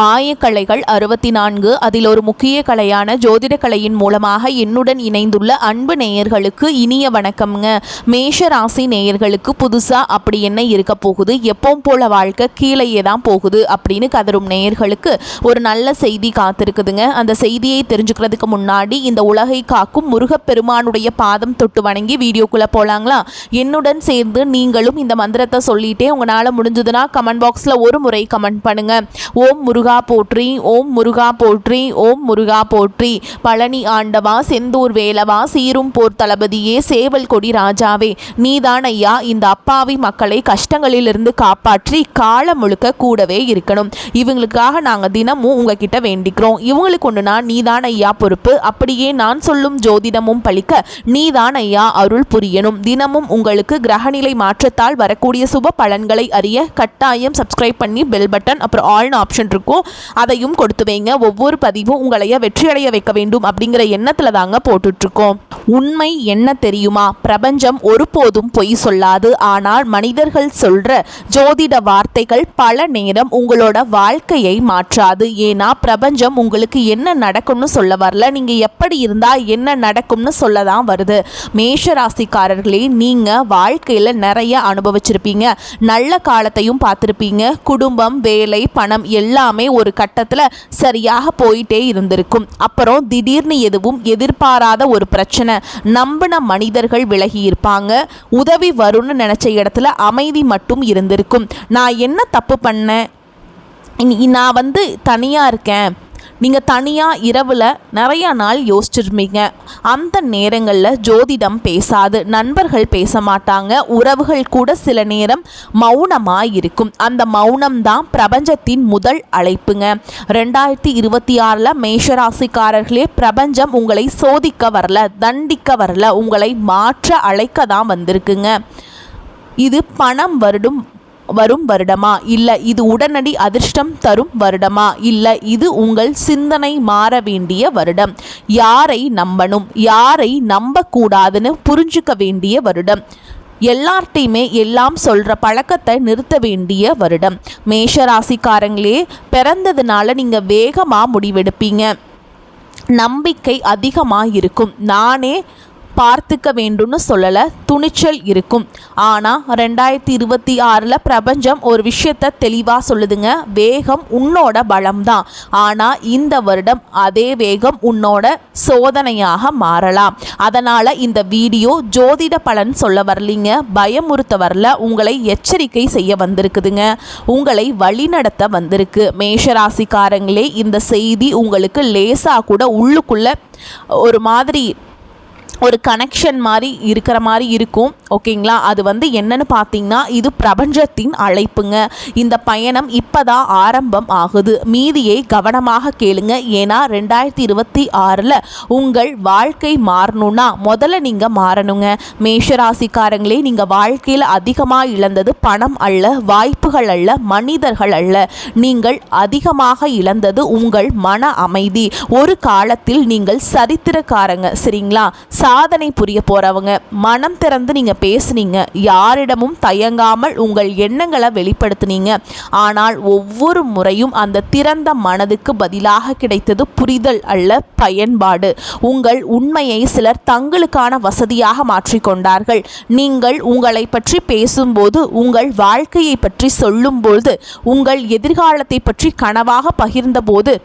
ஆயக்கலைகள் 64 அதில் ஒரு முக்கிய கலையான ஜோதிட கலையின் மூலமாக என்னுடன் இணைந்துள்ள அன்பு நேயர்களுக்கு இனிய வணக்கம்ங்க. மேஷ ராசி நேயர்களுக்கு புதுசா அப்படி என்ன இருக்க போகுது, எப்பவும் போல வாழ்க்கை கீழேயே தான் போகுது அப்படின்னு கதரும் நேயர்களுக்கு ஒரு நல்ல செய்தி காத்திருக்குதுங்க. அந்த செய்தியை தெரிஞ்சுக்கிறதுக்கு முன்னாடி இந்த உலகை காக்கும் முருகப்பெருமானுடைய பாதம் தொட்டு வணங்கி வீடியோக்குள்ள போலாங்களா? என்னுடன் சேர்ந்து நீங்களும் இந்த மந்திரத்தை சொல்லிட்டே உங்களால் முடிஞ்சதுன்னா கமெண்ட் பாக்ஸில் ஒரு முறை கமெண்ட் பண்ணுங்க. ஓம் முருகா போற்றி, ஓம் முருகா போற்றி, ஓம் முருகா போற்றி. பழனி ஆண்டவா, செந்தூர் வேலவா, சீரும் போர் தளபதியே, சேவல் கொடி ராஜாவே, நீதான் ஐயா இந்த அப்பாவி மக்களை கஷ்டங்களிலிருந்து காப்பாற்றி காலம் முழுக்க கூடவே இருக்கணும். இவங்களுக்காக நாங்கள் தினமும் உங்ககிட்ட வேண்டிக்கிறோம். இவங்களுக்கு ஒன்றுனா நீதான் ஐயா பொறுப்பு. அப்படியே நான் சொல்லும் ஜோதிடமும் பழிக்க நீதான் ஐயா அருள் புரியணும். தினமும் உங்களுக்கு கிரகநிலை மாற்றத்தால் வரக்கூடிய சுப பலன்களை அறிய கட்டாயம் சப்ஸ்கிரைப் பண்ணி பெல் பட்டன் அப்புறம் ஆல்னு ஆப்ஷன் இருக்கும், அதையும் கொடுத்து வைங்க. ஒவ்வொரு பதிவும் உங்களைய வெற்றியடைய வைக்க வேண்டும் அப்படிங்கிற எண்ணத்தில் தாங்க போட்டுட்ருக்கோம். உண்மை என்ன தெரியுமா? பிரபஞ்சம் ஒருபோதும் பொய் சொல்லாது. ஆனால் மனிதர்கள் சொல்ற ஜோதிட வார்த்தைகள் பல நேரம் உங்களோட வாழ்க்கையை மாற்றாது. ஏன்னா பிரபஞ்சம் உங்களுக்கு என்ன நடக்கும்னு சொல்ல வரல, நீங்க எப்படி இருந்தா என்ன நடக்கும்னு சொல்ல தான் வருது. மேஷ ராசிக்காரர்களே, நீங்க வாழ்க்கையில நிறைய அனுபவிச்சிருப்பீங்க, நல்ல காலத்தையும் பார்த்துருப்பீங்க. குடும்பம், வேலை, பணம் எல்லாமே ஒரு கட்டத்தில் சரியாக போயிட்டே இருந்திருக்கும். அப்புறம் திடீர்னு எதுவும் எதிர்பாராத ஒரு பிரச்சனை, நம்பின மனிதர்கள் விலகி இருப்பாங்க. உதவி வரும்னு நினைச்ச இடத்துல அமைதி மட்டும் இருந்திருக்கும். நான் என்ன தப்பு பண்ணேன், நான் தனியாக இருக்கேன், நீங்கள் தனியாக இரவில் நிறையா நாள் யோசிச்சிருப்பீங்க. அந்த நேரங்களில் ஜோதிடம் பேசாது, நண்பர்கள் பேச மாட்டாங்க, உறவுகள் கூட சில நேரம் மௌனமாக இருக்கும். அந்த மௌனம்தான் பிரபஞ்சத்தின் முதல் அழைப்புங்க. 2026 மேஷராசிக்காரர்களே, பிரபஞ்சம் உங்களை சோதிக்க வரல, தண்டிக்க வரல, உங்களை மாற்ற அழைக்க தான் வந்திருக்குங்க. இது பணம் வரும் வருடமா, இல்லை இது உடனடி அதிர்ஷ்டம் தரும் வருடமா, இல்லை இது உங்கள் சிந்தனை மாற வேண்டிய வருடம். யாரை நம்பணும், யாரை நம்பக்கூடாதுன்னு புரிஞ்சுக்க வேண்டிய வருடம். எல்லார்ட்டையுமே எல்லாம் சொல்கிற பழக்கத்தை நிறுத்த வேண்டிய வருடம். மேஷராசிக்காரங்களே, பிறந்ததுனால நீங்கள் வேகமாக முடிவெடுப்பீங்க, நம்பிக்கை அதிகமாக இருக்கும். நானே பார்த்துக்க வேண்டும்னு சொல்லலை, துணிச்சல் இருக்கும். ஆனால் 2026 பிரபஞ்சம் ஒரு விஷயத்தை தெளிவாக சொல்லுதுங்க, வேகம் உன்னோட பலம்தான். ஆனால் இந்த வருடம் அதே வேகம் உன்னோட சோதனையாக மாறலாம். அதனால் இந்த வீடியோ ஜோதிட பலன் சொல்ல வரலிங்க, பயமுறுத்த வரல, உங்களை எச்சரிக்கை செய்ய வந்திருக்குதுங்க, உங்களை வழிநடத்த வந்திருக்கு. மேஷராசிக்காரங்களே, இந்த செய்தி உங்களுக்கு லேசாக கூட உள்ளுக்குள்ள ஒரு மாதிரி ஒரு கனெக்ஷன் மாதிரி இருக்கிற மாதிரி இருக்கும். ஓகேங்களா? அது என்னன்னு பார்த்தீங்கன்னா, இது பிரபஞ்சத்தின் அழைப்புங்க. இந்த பயணம் இப்போ தான் ஆரம்பம் ஆகுது. மீதியை கவனமாக கேளுங்க. ஏன்னா 2026 உங்கள் வாழ்க்கை மாறணும்னா முதல்ல நீங்கள் மாறணுங்க. மேஷராசிக்காரங்களே, நீங்கள் வாழ்க்கையில் அதிகமாக இழந்தது பணம் அல்ல, வாய்ப்புகள் அல்ல, மனிதர்கள் அல்ல. நீங்கள் அதிகமாக இழந்தது உங்கள் மன அமைதி. ஒரு காலத்தில் நீங்கள் சரித்திரக்காரங்க, சரிங்களா? சாதனை புரிய போறவங்க. மனம் திறந்து நீங்க பேசுனீங்க, யாரிடமும் தயங்காமல் உங்கள் எண்ணங்களை வெளிப்படுத்தினீங்க. ஆனால் ஒவ்வொரு முறையும் அந்த திறந்த மனதுக்கு பதிலாக கிடைத்தது புரிதல் அல்ல, பயன்பாடு. உங்கள் உண்மையை சிலர் தங்களுக்கான வசதியாக மாற்றிக்கொண்டார்கள். நீங்கள் உங்களை பற்றி பேசும்போது, உங்கள் வாழ்க்கையை பற்றி சொல்லும்போது, உங்கள் எதிர்காலத்தை பற்றி கனவாக பகிர்ந்தபோது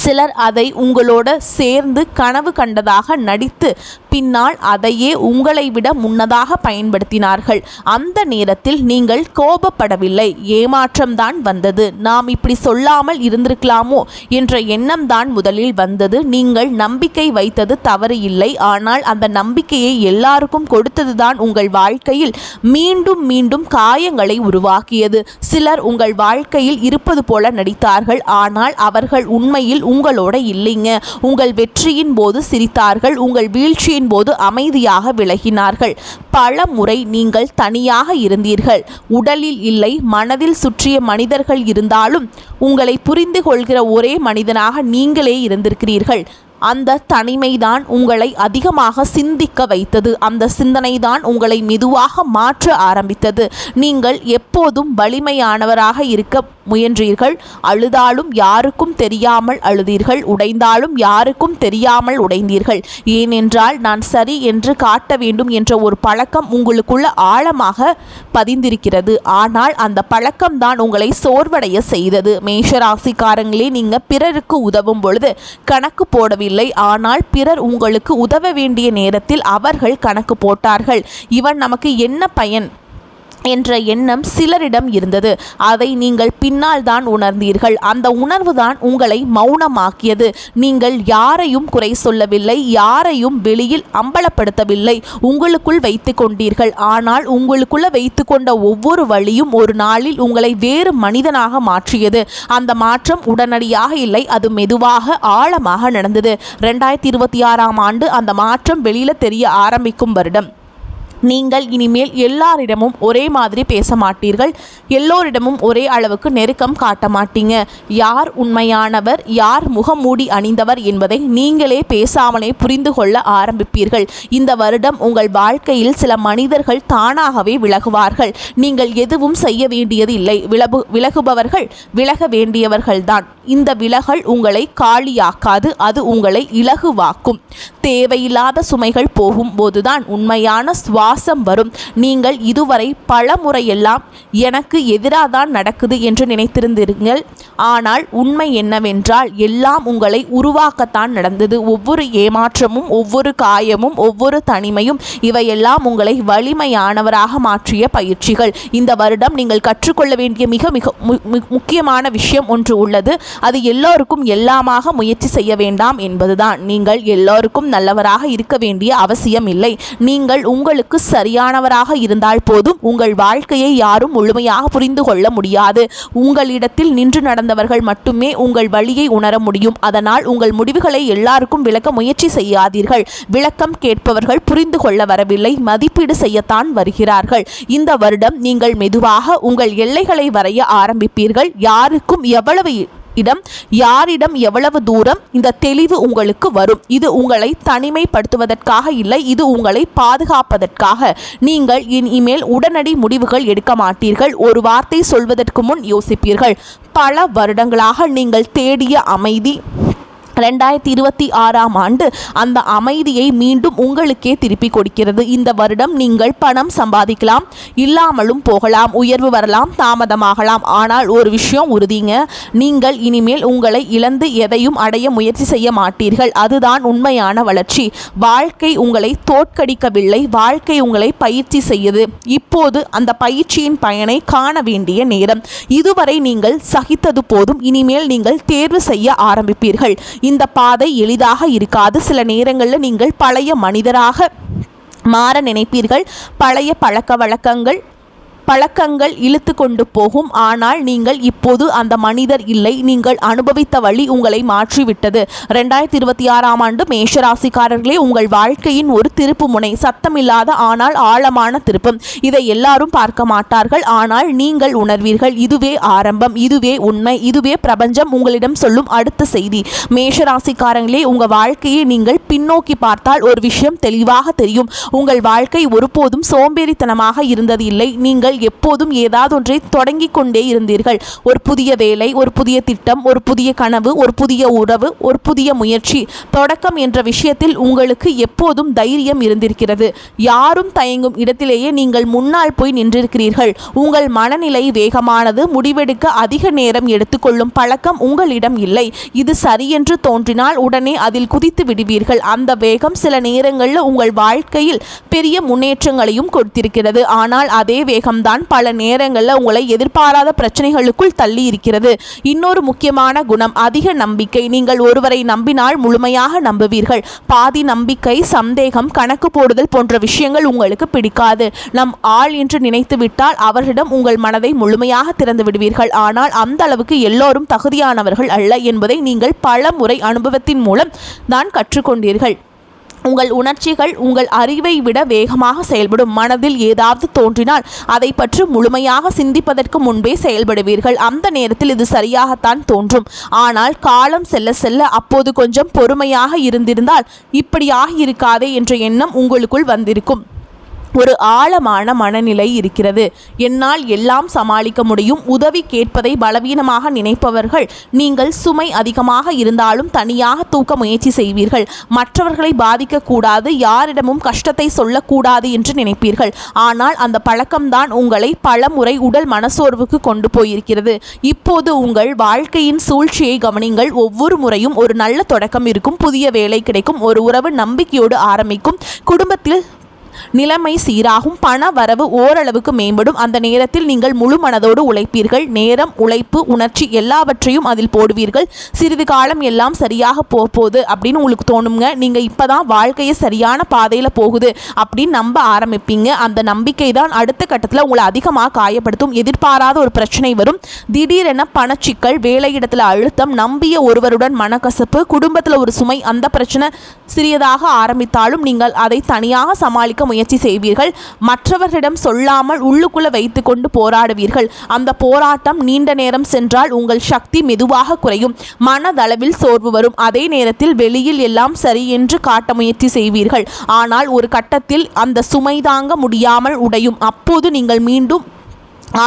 சிலர் அதை உங்களோட சேர்ந்து கனவு கண்டதாக நடித்து பின்னால் அதையே உங்களை விட முன்னதாக பயன்படுத்தினார்கள். அந்த நேரத்தில் நீங்கள் கோபப்படவில்லை, ஏமாற்றம்தான் வந்தது. நாம் இப்படி சொல்லாமல் இருந்திருக்கலாமோ என்ற எண்ணம் தான் முதலில் வந்தது. நீங்கள் நம்பிக்கை வைத்தது தவறு இல்லை, ஆனால் அந்த நம்பிக்கையை எல்லாருக்கும் கொடுத்ததுதான் உங்கள் வாழ்க்கையில் மீண்டும் மீண்டும் காயங்களை உருவாக்கியது. சிலர் உங்கள் வாழ்க்கையில் இருப்பது போல நடித்தார்கள், ஆனால் அவர்கள் உண்மையில் உங்களோட இல்லைங்க. உங்கள் வெற்றியின் போது சிரித்தார்கள், உங்கள் வீழ்ச்சியின் போது அமைதியாக விலகினார்கள். பல முறை நீங்கள் தனியாக இருந்தீர்கள். உடலில் இல்லை, மனதில் சுற்றிய மனிதர்கள் இருந்தாலும் உங்களை புரிந்து கொள்கிற ஒரே மனிதனாக நீங்களே இருந்திருக்கிறீர்கள். அந்த தனிமைதான் உங்களை அதிகமாக சிந்திக்க வைத்தது. அந்த சிந்தனை தான் உங்களை மெதுவாக மாற்ற ஆரம்பித்தது. நீங்கள் எப்போதும் வலிமையானவராக இருக்க முயன்றீர்கள். அழுதாலும் யாருக்கும் தெரியாமல் அழுதீர்கள். உடைந்தாலும் யாருக்கும் தெரியாமல் உடைந்தீர்கள். ஏனென்றால் நான் சரி என்று காட்ட வேண்டும் என்ற ஒரு பழக்கம் உங்களுக்குள்ள ஆழமாக பதிந்திருக்கிறது. ஆனால் அந்த பழக்கம்தான் உங்களை சோர்வடைய செய்தது. மேஷராசிக்காரங்களே, நீங்க பிறருக்கு உதவும் பொழுது கணக்கு போடவில்லை. ஆனால் பிறர் உங்களுக்கு உதவ வேண்டிய நேரத்தில் அவர்கள் கணக்கு போட்டார்கள். இவன் நமக்கு என்ன பயன் என்ற எண்ணம் சிலரிடம் இருந்தது. அதை நீங்கள் பின்னால் தான் உணர்ந்தீர்கள். அந்த உணர்வு தான் உங்களை மௌனமாக்கியது. நீங்கள் யாரையும் குறை சொல்லவில்லை, யாரையும் வெளியில் அம்பலப்படுத்தவில்லை, உங்களுக்குள் வைத்து கொண்டீர்கள். ஆனால் உங்களுக்குள்ள வைத்து கொண்ட ஒவ்வொரு வழியும் ஒரு நாளில் உங்களை வேறு மனிதனாக மாற்றியது. அந்த மாற்றம் உடனடியாக இல்லை, அது மெதுவாக ஆழமாக நடந்தது. 2026ஆம் ஆண்டு அந்த மாற்றம் வெளியில தெரிய ஆரம்பிக்கும் வருடம். நீங்கள் இனிமேல் எல்லாரிடமும் ஒரே மாதிரி பேச மாட்டீர்கள். எல்லோரிடமும் ஒரே அளவுக்கு நெருக்கம் காட்ட மாட்டீங்க. யார் உண்மையானவர், யார் முகமூடி அணிந்தவர் என்பதை நீங்களே பேசாமலே புரிந்து கொள்ள ஆரம்பிப்பீர்கள். இந்த வருடம் உங்கள் வாழ்க்கையில் சில மனிதர்கள் தானாகவே விலகுவார்கள். நீங்கள் எதுவும் செய்ய வேண்டியது இல்லை. விலகுபவர்கள் விலக வேண்டியவர்கள்தான். இந்த விலகல் உங்களை காலியாக்காது, அது உங்களை இலகுவாக்கும். தேவையில்லாத சுமைகள் போகும்போதுதான் உண்மையான சுவாசம் வரும். நீங்கள் இதுவரை பல முறையெல்லாம் எனக்கு எதிராதான் நடக்குது என்று நினைத்திருந்தீர்கள். ஆனால் உண்மை என்னவென்றால் எல்லாம் உங்களை உருவாக்கத்தான் நடந்தது. ஒவ்வொரு ஏமாற்றமும், ஒவ்வொரு காயமும், ஒவ்வொரு தனிமையும், இவையெல்லாம் உங்களை வலிமையானவராக மாற்றிய பயிற்சிகள். இந்த வருடம் நீங்கள் கற்றுக்கொள்ள வேண்டிய மிக மிக முக்கியமான விஷயம் ஒன்று உள்ளது. அது எல்லோருக்கும் எல்லாமாக முயற்சி செய்ய வேண்டாம் என்பதுதான். நீங்கள் எல்லோருக்கும் நல்லவராக இருக்க வேண்டிய அவசியம் இல்லை. நீங்கள் உங்களுக்கு சரியானவராக இருந்தால் போதும். உங்கள் வாழ்க்கையை யாரும் முழுமையாக புரிந்து கொள்ள முடியாது. உங்களிடத்தில் நின்று நடந்தவர்கள் மட்டுமே உங்கள் வழியை உணர முடியும். அதனால் உங்கள் முடிவுகளை எல்லாருக்கும் விளக்க முயற்சி செய்யாதீர்கள். விளக்கம் கேட்பவர்கள் புரிந்து கொள்ள வரவில்லை, மதிப்பீடு செய்யத்தான் வருகிறார்கள். இந்த வருடம் நீங்கள் மெதுவாக உங்கள் எல்லைகளை வரைய ஆரம்பிப்பீர்கள். யாருக்கும் எவ்வளவு இடம், யாரிடம் எவ்வளவு தூரம், இந்த தெளிவு உங்களுக்கு வரும். இது உங்களை தனிமைப்படுத்துவதற்காக இல்லை, இது உங்களை பாதுகாப்பதற்காக. நீங்கள் இனிமேல் உடனடி முடிவுகள் எடுக்க மாட்டீர்கள். ஒரு வார்த்தை சொல்வதற்கு முன் யோசிப்பீர்கள். பல வருடங்களாக நீங்கள் தேடிய அமைதி 2026ஆம் ஆண்டு அந்த அமைதியை மீண்டும் உங்களுக்கே திருப்பி கொடுக்கிறது. இந்த வருடம் நீங்கள் பணம் சம்பாதிக்கலாம், இல்லாமலும் போகலாம், உயர்வு வரலாம், தாமதமாகலாம். ஆனால் ஒரு விஷயம் உறுதிங்க, நீங்கள் இனிமேல் உங்களை இழந்து எதையும் அடைய முயற்சி செய்ய மாட்டீர்கள். அதுதான் உண்மையான வளர்ச்சி. வாழ்க்கை உங்களை தோற்கடிக்கவில்லை, வாழ்க்கை உங்களை பயிற்சி செய்யுது. இப்போது அந்த பயிற்சியின் பயனை காண வேண்டிய நேரம். இதுவரை நீங்கள் சகித்தது போதும். இனிமேல் நீங்கள் தேர்வு செய்ய ஆரம்பிப்பீர்கள். இந்த பாதை எளிதாக இருக்காது. சில நேரங்களில் நீங்கள் பழைய மனிதராக மாற நினைப்பீர்கள். பழைய பழக்கங்கள் இழுத்து கொண்டு போகும். ஆனால் நீங்கள் இப்போது அந்த மனிதர் இல்லை. நீங்கள் அனுபவித்த வழி உங்களை மாற்றிவிட்டது. 2026ஆம் ஆண்டு மேஷராசிக்காரர்களே, உங்கள் வாழ்க்கையின் ஒரு திருப்பு முனை. சத்தமில்லாத ஆனால் ஆழமான திருப்பம். இதை எல்லாரும் பார்க்க மாட்டார்கள், ஆனால் நீங்கள் உணர்வீர்கள். இதுவே ஆரம்பம், இதுவே உண்மை, இதுவே பிரபஞ்சம் உங்களிடம் சொல்லும் அடுத்த செய்தி. மேஷராசிக்காரங்களே, உங்கள் வாழ்க்கையை நீங்கள் பின்னோக்கி பார்த்தால் ஒரு விஷயம் தெளிவாக தெரியும். உங்கள் வாழ்க்கை ஒருபோதும் சோம்பேறித்தனமாக இருந்தது இல்லை. நீங்கள் எப்போதும் ஏதாவது ஒன்றை தொடங்கிக் கொண்டே இருந்தீர்கள். ஒரு புதிய வேலை, ஒரு புதிய திட்டம், ஒரு புதிய கனவு, ஒரு புதிய உறவு, ஒரு புதிய முயற்சி. தொடக்கம் என்ற விஷயத்தில் உங்களுக்கு எப்போதும் தைரியம் இருந்திருக்கிறது. யாரும் தயங்கும் இடத்திலேயே நீங்கள் முன்னால் போய் நின்றிருக்கிறீர்கள். உங்கள் மனநிலை வேகமானது. முடிவெடுக்க அதிக நேரம் எடுத்துக்கொள்ளும் பழக்கம் உங்களிடம் இல்லை. இது சரியென்று தோன்றினால் உடனே அதில் குதித்து விடுவீர்கள். அந்த வேகம் சில நேரங்களில் உங்கள் வாழ்க்கையில் பெரிய முன்னேற்றங்களையும் கொடுத்திருக்கிறது. ஆனால் அதே வேகம்தான் பல நேரங்களில் உங்களை எதிர்பாராத பிரச்சனைகளுக்குள் தள்ளி இருக்கிறது. இன்னொரு முக்கியமான குணம், அதிக நம்பிக்கை. நீங்கள் ஒருவரை நம்பினால் முழுமையாக நம்புவீர்கள். பாதி நம்பிக்கை, சந்தேகம், கணக்கு போடுதல் போன்ற விஷயங்கள் உங்களுக்கு பிடிக்காது. நம் ஆள் என்று நினைத்து விட்டால் அவர்களிடம் உங்கள் மனதை முழுமையாக திறந்து விடுவீர்கள். ஆனால் அந்த அளவுக்கு எல்லோரும் தகுதியானவர்கள் அல்ல என்பதை நீங்கள் பல முறை அனுபவத்தின் மூலம் தான் கற்றுக்கொண்டீர்கள். உங்கள் உணர்ச்சிகள் உங்கள் அறிவை விட வேகமாக செயல்படும். மனதில் ஏதாவது தோன்றினால் அதை பற்றி முழுமையாக சிந்திப்பதற்கு முன்பே செயல்படுவீர்கள். அந்த நேரத்தில் இது சரியாகத்தான் தோன்றும். ஆனால் காலம் செல்ல செல்ல அப்போது கொஞ்சம் பொறுமையாக இருந்திருந்தால் இப்படியாக இருக்காதே என்ற எண்ணம் உங்களுக்குள் வந்திருக்கும். ஒரு ஆழமான மனநிலை இருக்கிறது. என்னால் எல்லாம் சமாளிக்க முடியும். உதவி கேட்பதை பலவீனமாக நினைப்பவர்கள் நீங்கள் சுமை அதிகமாக இருந்தாலும் தனியாக தூக்க முயற்சி செய்வீர்கள். மற்றவர்களை பாதிக்கக்கூடாது, யாரிடமும் கஷ்டத்தை சொல்லக்கூடாது என்று நினைப்பீர்கள். ஆனால் அந்த பழக்கம்தான் உங்களை பல முறை உடல் மனசோர்வுக்கு கொண்டு போயிருக்கிறது. இப்போது உங்கள் வாழ்க்கையின் சூழ்ச்சியை கவனிங்கள். ஒவ்வொரு முறையும் ஒரு நல்ல தொடக்கம் இருக்கும். புதிய வேலை கிடைக்கும். ஒரு உறவு நம்பிக்கையோடு ஆரம்பிக்கும். குடும்பத்தில் நிலைமை சீராகும். பண வரவு ஓரளவுக்கு மேம்படும். அந்த நேரத்தில் நீங்கள் முழு மனதோடு உழைப்பீர்கள். நேரம், உழைப்பு, உணர்ச்சி எல்லாவற்றையும் அதில் போடுவீர்கள். சிறிது காலம் எல்லாம் சரியாக போகுது அப்படின்னு உங்களுக்கு தோணுங்க. நீங்கள் இப்போதான் வாழ்க்கையை சரியான பாதையில் போகுது அப்படின்னு நம்ப ஆரம்பிப்பீங்க. அந்த நம்பிக்கை தான் அடுத்த கட்டத்தில் உங்களை அதிகமாக காயப்படுத்தும். எதிர்பாராத ஒரு பிரச்சனை வரும். திடீரென பணச்சிக்கல், வேலையிடத்தில் அழுத்தம், நம்பிய ஒருவருடன் மனக்கசப்பு, குடும்பத்தில் ஒரு சுமை. அந்த பிரச்சனை சிறியதாக ஆரம்பித்தாலும் நீங்கள் அதை தனியாக சமாளிக்க முயற்சி செய்வீர்கள். மற்றவர்களிடம் சொல்லாமல் உள்ளுக்குள்ள வைத்து கொண்டு போராடுவீர்கள். அந்த போராட்டம் நீண்ட நேரம் சென்றால் உங்கள் சக்தி மெதுவாக குறையும். மனதளவில் சோர்வு வரும். அதே நேரத்தில் வெளியில் எல்லாம் சரி என்று காட்ட முயற்சி செய்வீர்கள். ஆனால் ஒரு கட்டத்தில் அந்த சுமை தாங்க முடியாமல் உடையும். அப்போது நீங்கள் மீண்டும்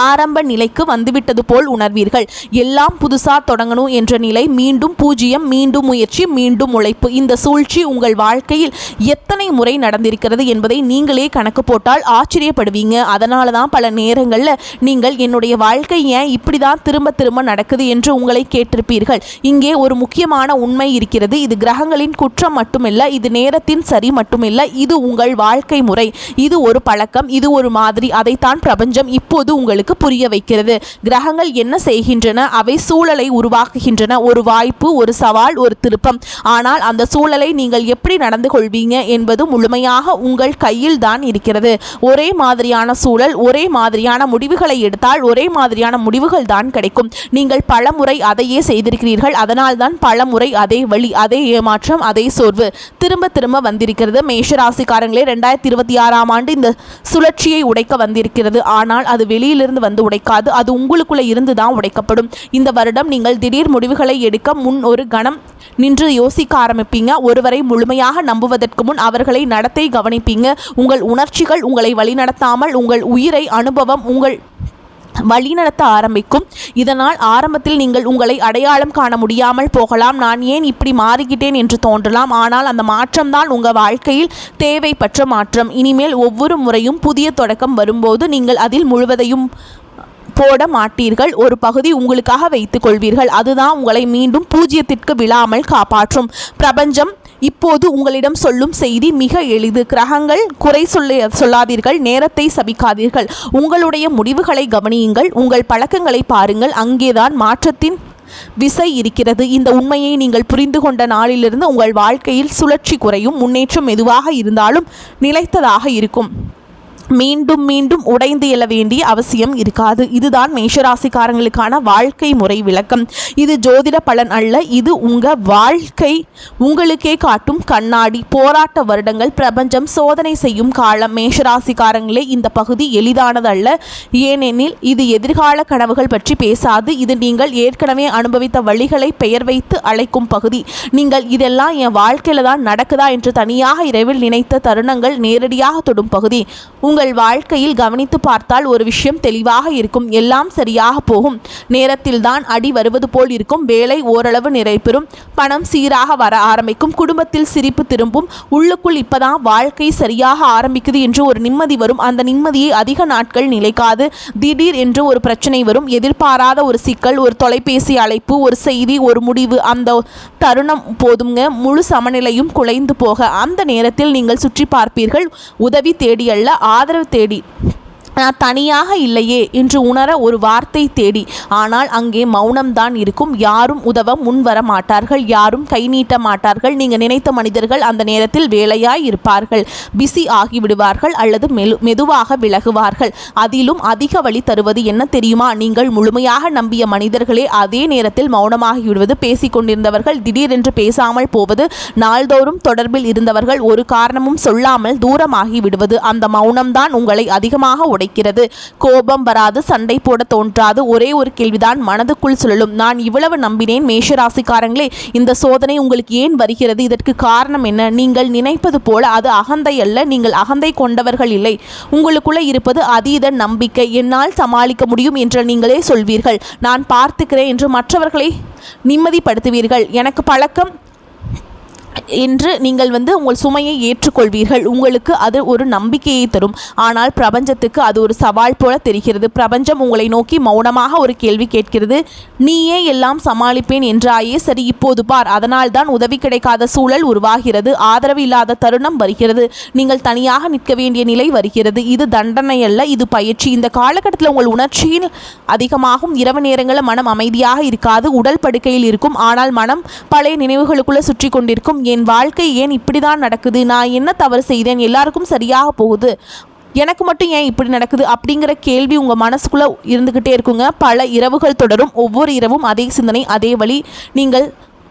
ஆரம்ப நிலைக்கு வந்துவிட்டது போல் உணர்வீர்கள். எல்லாம் புதுசா தொடங்கணும் என்ற நிலை. மீண்டும் பூஜ்ஜியம், மீண்டும் முயற்சி, மீண்டும் உழைப்பு. இந்த சூழ்ச்சி உங்கள் வாழ்க்கையில் எத்தனை முறை நடந்திருக்கிறது என்பதை நீங்களே கணக்கு போட்டால் ஆச்சரியப்படுவீங்க. அதனால தான் பல நேரங்களில் நீங்கள் என்னுடைய வாழ்க்கை ஏன் இப்படி தான் திரும்ப திரும்ப நடக்குது என்று உங்களை கேட்டிருப்பீர்கள். இங்கே ஒரு முக்கியமான உண்மை இருக்கிறது. இது கிரகங்களின் குற்றம் மட்டுமில்லை, இது நேரத்தின் சரி மட்டுமில்லை, இது உங்கள் வாழ்க்கை முறை, இது ஒரு பழக்கம், இது ஒரு மாதிரி. அதைத்தான் பிரபஞ்சம் இப்போது உங்களுக்கு புரிய வைக்கிறது. கிரகங்கள் என்ன செய்கின்றன? அவை சூழலை உருவாக்குகின்றன. ஒரு வாய்ப்பு, ஒரு சவால், ஒரு திருப்பம். ஆனால் அந்த சூழலை நீங்கள் எப்படி நடந்து கொள்வீங்க என்பது முழுமையாக உங்கள் கையில் தான் இருக்கிறது. ஒரே மாதிரியான சூழல், ஒரே மாதிரியான முடிவுகளை எடுத்தால் ஒரே மாதிரியான முடிவுகள் தான் கிடைக்கும். நீங்கள் பலமுறை அதையே செய்திருக்கிறீர்கள். அதனால் தான் பலமுறை அதே வழி, அதே ஏமாற்றம், அதே சோர்வு திரும்ப திரும்ப வந்திருக்கிறது. மேஷராசிக்காரங்களே, 2026ஆம் ஆண்டு இந்த சுழற்சியை உடைக்க வந்திருக்கிறது. ஆனால் அது வெளியில் இருந்து வந்து உடைக்காது. அது உங்களுக்குள்ள இருந்து தான் உடைக்கப்படும். இந்த வருடம் நீங்கள் திடீர் முடிவுகளை எடுக்க முன் ஒரு கணம் நின்று யோசிக்க ஆரம்பிப்பீங்க. ஒருவரை முழுமையாக நம்புவதற்கு முன் அவர்களை நடத்தை கவனிப்பீங்க. உங்கள் உணர்ச்சிகள் உங்களை வழிநடத்தாமல் உங்கள் உயிரை, அனுபவம் உங்கள் வழிநடத்த ஆரம்பிக்கும். இதனால் ஆரம்பத்தில் நீங்கள் உங்களை அடையாளம் காண முடியாமல் போகலாம். நான் ஏன் இப்படி மாறிக்கிட்டேன் என்று தோன்றலாம். ஆனால் அந்த மாற்றம்தான் உங்கள் வாழ்க்கையில் தேவைப்பட்ட மாற்றம். இனிமேல் ஒவ்வொரு முறையும் புதிய தொடக்கம் வரும்போது நீங்கள் அதில் முழுவதையும் போட மாட்டீர்கள். ஒரு பகுதி உங்களுக்காக வைத்துக் கொள்வீர்கள். அதுதான் உங்களை மீண்டும் பூஜ்ஜியத்திற்கு விழாமல் காப்பாற்றும். பிரபஞ்சம் இப்போது உங்களிடம் சொல்லும் செய்தி மிக எளிது. கிரகங்கள் குறை சொல்லாதீர்கள், நேரத்தை சபிக்காதீர்கள். உங்களுடைய முடிவுகளை கவனியுங்கள், உங்கள் பழக்கங்களை பாருங்கள். அங்கேதான் மாற்றத்தின் விசை இருக்கிறது. இந்த உண்மையை நீங்கள் புரிந்து கொண்ட நாளிலிருந்து உங்கள் வாழ்க்கையில் சுழற்சி குறையும். முன்னேற்றம் மெதுவாக இருந்தாலும் நிலைத்ததாக இருக்கும். மீண்டும் மீண்டும் உடைந்து எழ வேண்டிய அவசியம் இருக்காது. இதுதான் மேஷராசிக்காரங்களுக்கான வாழ்க்கை முறை விளக்கம். இது ஜோதிட பலன் அல்ல, இது உங்கள் வாழ்க்கை உங்களுக்கே காட்டும் கண்ணாடி. போராட்ட வருடங்கள், பிரபஞ்சம் சோதனை செய்யும் காலம். மேஷராசிக்காரங்களே, இந்த பகுதி எளிதானதல்ல. ஏனெனில் இது எதிர்கால கனவுகள் பற்றி பேசாது. இது நீங்கள் ஏற்கனவே அனுபவித்த வழிகளை பெயர் வைத்து அழைக்கும் பகுதி. நீங்கள் இதெல்லாம் என் வாழ்க்கையில் தான் நடக்குதா என்று தனியாக இரவில் நினைத்த தருணங்கள் நேரடியாக தொடும் பகுதி. உங்கள் வாழ்க்கையில் கவனித்து பார்த்தால் ஒரு விஷயம் தெளிவாக இருக்கும். எல்லாம் சரியாக போகும். நேரத்தில் தான் அடி வருவது போல் இருக்கும். வேலை ஓரளவு நிறைபெறும். பணம் சீராக வர ஆரம்பிக்கும். குடும்பத்தில் சிரிப்பு திரும்பும். உள்ளுக்குள் இப்பதான் வாழ்க்கை சரியாக ஆரம்பிக்குது என்று ஒரு நிம்மதி வரும். அந்த நிம்மதியை அதிக நாட்கள் நிலைக்காது. திடீர் என்று ஒரு பிரச்சனை வரும். எதிர்பாராத ஒரு சிக்கல், ஒரு தொலைபேசி அழைப்பு, ஒரு செய்தி, ஒரு முடிவு. அந்த தருணம் போதுங்க முழு சமநிலையும் குலைந்து போக. அந்த நேரத்தில் நீங்கள் சுற்றி பார்ப்பீர்கள். உதவி தேடி அல்ல, ஆதரவு தேடி. நான் தனியாக இல்லையே என்று உணர ஒரு வார்த்தை தேடி. ஆனால் அங்கே மௌனம்தான் இருக்கும். யாரும் உதவ முன் வர மாட்டார்கள், யாரும் கை நீட்ட மாட்டார்கள். நீங்கள் நினைத்த மனிதர்கள் அந்த நேரத்தில் வேலையாய் இருப்பார்கள், பிஸி ஆகிவிடுவார்கள் அல்லது மெதுவாக விலகுவார்கள். அதிலும் அதிக வழி தருவது என்ன தெரியுமா? நீங்கள் முழுமையாக நம்பிய மனிதர்களே அதே நேரத்தில் மௌனமாகி விடுவது. பேசிக்கொண்டிருந்தவர்கள் திடீரென்று பேசாமல் போவது. நாள்தோறும் தொடர்பில் இருந்தவர்கள் ஒரு காரணமும் சொல்லாமல் தூரமாகி விடுவது. அந்த மௌனம்தான் உங்களை அதிகமாக உடைக்கிறது. கோபம் வராது, சண்டை போட தோன்றாது. ஒரே ஒரு கேள்விதான் மனதுக்குள் சுழலும். நான் இவ்வளவு நம்பினேன் மேஷராசிக்காரங்களே, இந்த சோதனை உங்களுக்கு ஏன் வருகிறது? இதற்கு காரணம் என்ன? நீங்கள் நினைப்பது போல அது அகந்தை அல்ல. நீங்கள் அகந்தை கொண்டவர்கள் இல்லை. உங்களுக்குள்ள இருப்பது அதீத நம்பிக்கை. என்னால் சமாளிக்க முடியும் என்று நீங்களே சொல்வீர்கள். நான் பார்த்துக்கிறேன் என்று மற்றவர்களை நிம்மதிப்படுத்துவீர்கள். எனக்கு பழக்கம் என்று நீங்கள் உங்கள் சுமையை ஏற்றுக்கொள்வீர்கள். உங்களுக்கு அது ஒரு நம்பிக்கையை தரும். ஆனால் பிரபஞ்சத்துக்கு அது ஒரு சவால் போல தெரிகிறது. பிரபஞ்சம் உங்களை நோக்கி மௌனமாக ஒரு கேள்வி கேட்கிறது. நீயே எல்லாம் சமாளிப்பேன் என்றாயே, சரி இப்போது பார். அதனால் தான் உதவி கிடைக்காத சூழல் உருவாகிறது. ஆதரவு இல்லாத தருணம் வருகிறது. நீங்கள் தனியாக நிற்க வேண்டிய நிலை வருகிறது. இது தண்டனை அல்ல, இது பயிற்சி. இந்த காலகட்டத்தில் உங்கள் உணர்ச்சியில் அதிகமாகும். இரவு நேரங்களில் மனம் அமைதியாக இருக்காது. உடல் படுக்கையில் இருக்கும், ஆனால் மனம் பழைய நினைவுகளுக்குள்ளே சுற்றி கொண்டிருக்கும். என் வாழ்க்கை ஏன் இப்படிதான் நடக்குது? நான் என்ன தவறு செய்தேன்? எல்லாருக்கும் சரியாக போகுது, எனக்கு மட்டும் ஏன் இப்படி நடக்குது? அப்படிங்கிற கேள்வி உங்கள் மனசுக்குள்ளே இருந்துக்கிட்டே இருக்குங்க. பல இரவுகள் தொடரும். ஒவ்வொரு இரவும் அதே சிந்தனை, அதே வழி. நீங்கள்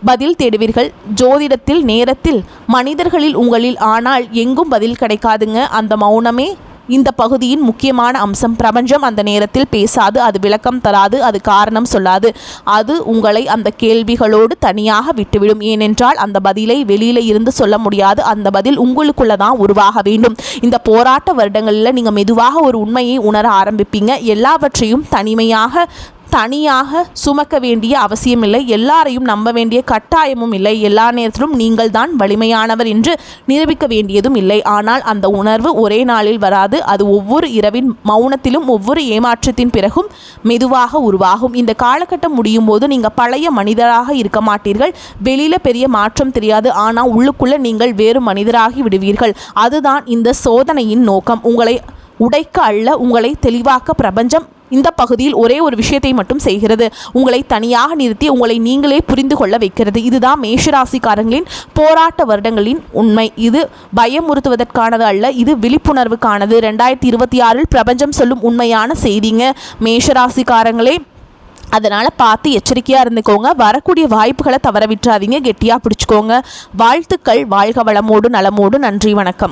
பதில் தேடுவீர்கள். ஜோதிடத்தில், நேரத்தில், மனிதர்களில், உங்களில். ஆனால் எங்கும் பதில் கிடைக்காதுங்க. அந்த மௌனமே இந்த பகுதியின் முக்கியமான அம்சம். பிரபஞ்சம் அந்த நேரத்தில் பேசாது, அது விளக்கம் தராது, அது காரணம் சொல்லாது. அது உங்களை அந்த கேள்விகளோடு தனியாக விட்டுவிடும். ஏனென்றால் அந்த பதிலை வெளியில இருந்து சொல்ல முடியாது. அந்த பதில் உங்களுக்குள்ள தான் உருவாக வேண்டும். இந்த போராட்ட வருடங்களில் நீங்கள் மெதுவாக ஒரு உண்மையை உணர ஆரம்பிப்பீங்க. எல்லாவற்றையும் தனியாக சுமக்க வேண்டிய அவசியம் இல்லை. எல்லாரையும் நம்ப வேண்டிய கட்டாயமும் இல்லை. எல்லா நேரத்திலும் நீங்கள் தான் வலிமையானவர் என்று நிரூபிக்க வேண்டியதும் இல்லை. ஆனால் அந்த உணர்வு ஒரே நாளில் வராது. அது ஒவ்வொரு இரவின் மௌனத்திலும், ஒவ்வொரு ஏமாற்றத்தின் பிறகும் மெதுவாக உருவாகும். இந்த காலகட்டம் முடியும் போது நீங்கள் பழைய மனிதராக இருக்க மாட்டீர்கள். வெளியில் பெரிய மாற்றம் தெரியாது, ஆனால் உள்ளுக்குள்ளே நீங்கள் வேறு மனிதராகி விடுவீர்கள். அதுதான் இந்த சோதனையின் நோக்கம். உங்களை உடைக்க அல்ல, உங்களை தெளிவாக்க. பிரபஞ்சம் இந்த பகுதியில் ஒரே ஒரு விஷயத்தை மட்டும் செய்கிறது. உங்களை தனியாக நிறுத்தி உங்களை நீங்களே புரிந்து கொள்ள வைக்கிறது. இதுதான் மேஷராசிக்காரங்களின் போராட்ட வருடங்களின் உண்மை. இது பயமுறுத்துவதற்கானது அல்ல, இது விழிப்புணர்வுக்கானது. 2026 பிரபஞ்சம் சொல்லும் உண்மையான செய்திங்க மேஷராசிக்காரங்களே. அதனால் பார்த்து எச்சரிக்கையாக இருந்துக்கோங்க. வரக்கூடிய வாய்ப்புகளை தவற விட்டுறாதீங்க. கெட்டியாக பிடிச்சிக்கோங்க. வாழ்த்துக்கள். வாழ்க வளமோடு நலமோடு. நன்றி, வணக்கம்.